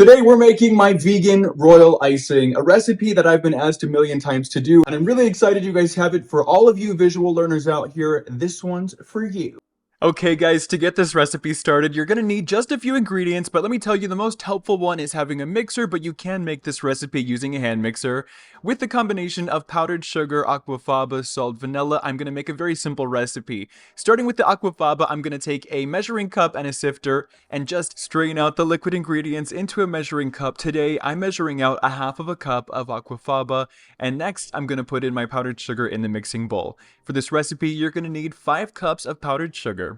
Today we're making my vegan royal icing, a recipe that I've been asked a million times to do, and I'm really excited you guys have it. For all of you visual learners out here, this one's for you. Okay guys, to get this recipe started, you're gonna need just a few ingredients, but let me tell you the most helpful one is having a mixer, but you can make this recipe using a hand mixer. With the combination of powdered sugar, aquafaba, salt, vanilla, I'm gonna make a very simple recipe. Starting with the aquafaba, I'm gonna take a measuring cup and a sifter and just strain out the liquid ingredients into a measuring cup. Today, I'm measuring out a half of a cup of aquafaba, and next I'm gonna put in my powdered sugar in the mixing bowl. For this recipe, you're gonna need 5 cups of powdered sugar.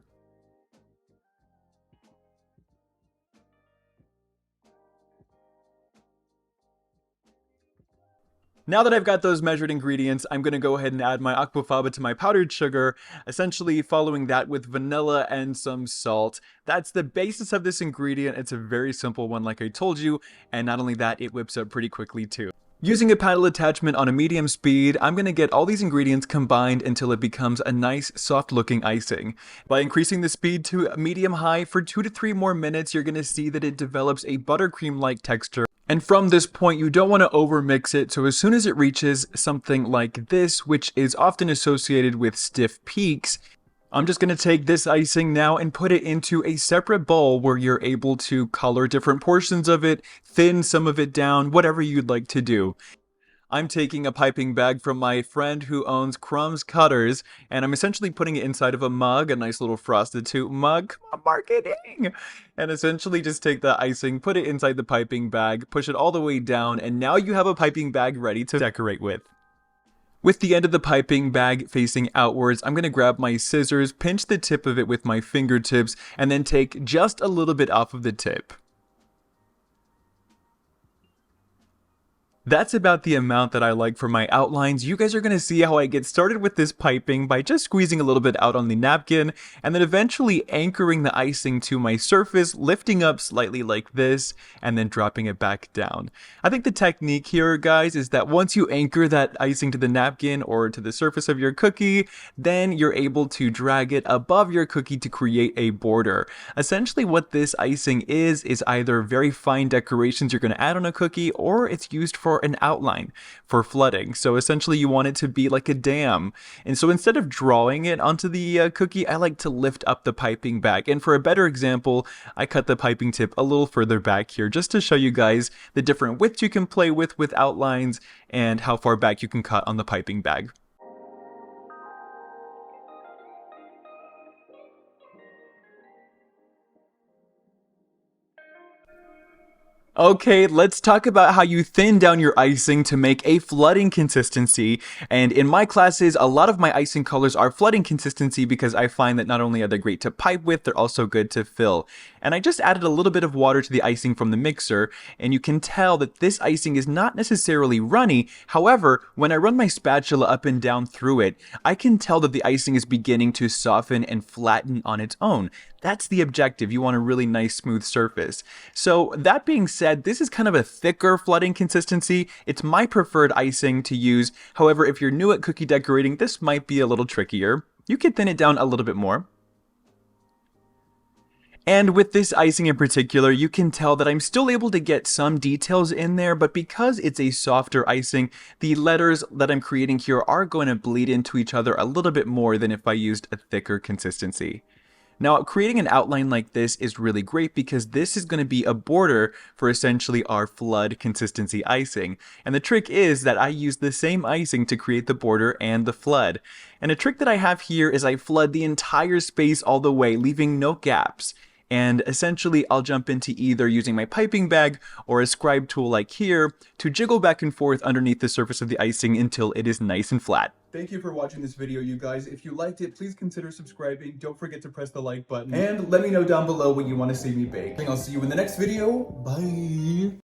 Now that I've got those measured ingredients, I'm going to go ahead and add my aquafaba to my powdered sugar, essentially following that with vanilla and some salt. That's the basis of this ingredient. It's a very simple one like I told you, and not only that, it whips up pretty quickly too. Using a paddle attachment on a medium speed, I'm going to get all these ingredients combined until it becomes a nice soft looking icing. By increasing the speed to medium high for 2 to 3 more minutes, you're going to see that it develops a buttercream-like texture. And from this point, you don't want to overmix it, so as soon as it reaches something like this, which is often associated with stiff peaks, I'm just going to take this icing now and put it into a separate bowl where you're able to color different portions of it, thin some of it down, whatever you'd like to do. I'm taking a piping bag from my friend who owns Crumbs Cutters, and I'm essentially putting it inside of a mug, a nice little frosted tube mug. Come on, marketing! And essentially just take the icing, put it inside the piping bag, push it all the way down, and now you have a piping bag ready to decorate with. With the end of the piping bag facing outwards, I'm going to grab my scissors, pinch the tip of it with my fingertips, and then take just a little bit off of the tip. That's about the amount that I like for my outlines. You guys are going to see how I get started with this piping by just squeezing a little bit out on the napkin and then eventually anchoring the icing to my surface, lifting up slightly like this and then dropping it back down. I think the technique here, guys, is that once you anchor that icing to the napkin or to the surface of your cookie, then you're able to drag it above your cookie to create a border. Essentially what this icing is either very fine decorations you're going to add on a cookie, or it's used for an outline for flooding. So essentially you want it to be like a dam. And so instead of drawing it onto the cookie, I like to lift up the piping bag. And for a better example, I cut the piping tip a little further back here just to show you guys the different widths you can play with outlines and how far back you can cut on the piping bag. Okay, let's talk about how you thin down your icing to make a flooding consistency. And in my classes, a lot of my icing colors are flooding consistency because I find that not only are they great to pipe with, they're also good to fill. And I just added a little bit of water to the icing from the mixer, and you can tell that this icing is not necessarily runny. However, when I run my spatula up and down through it, I can tell that the icing is beginning to soften and flatten on its own. That's the objective. You want a really nice smooth surface. So that being said, this is kind of a thicker flooding consistency. It's my preferred icing to use. However, if you're new at cookie decorating, this might be a little trickier. You can thin it down a little bit more. And with this icing in particular, you can tell that I'm still able to get some details in there, but because it's a softer icing, the letters that I'm creating here are going to bleed into each other a little bit more than if I used a thicker consistency. Now, creating an outline like this is really great because this is going to be a border for essentially our flood consistency icing. And the trick is that I use the same icing to create the border and the flood. And a trick that I have here is I flood the entire space all the way, leaving no gaps. And essentially, I'll jump into either using my piping bag or a scribe tool like here to jiggle back and forth underneath the surface of the icing until it is nice and flat. Thank you for watching this video, you guys. If you liked it, please consider subscribing. Don't forget to press the like button. And let me know down below what you want to see me bake. I'll see you in the next video. Bye.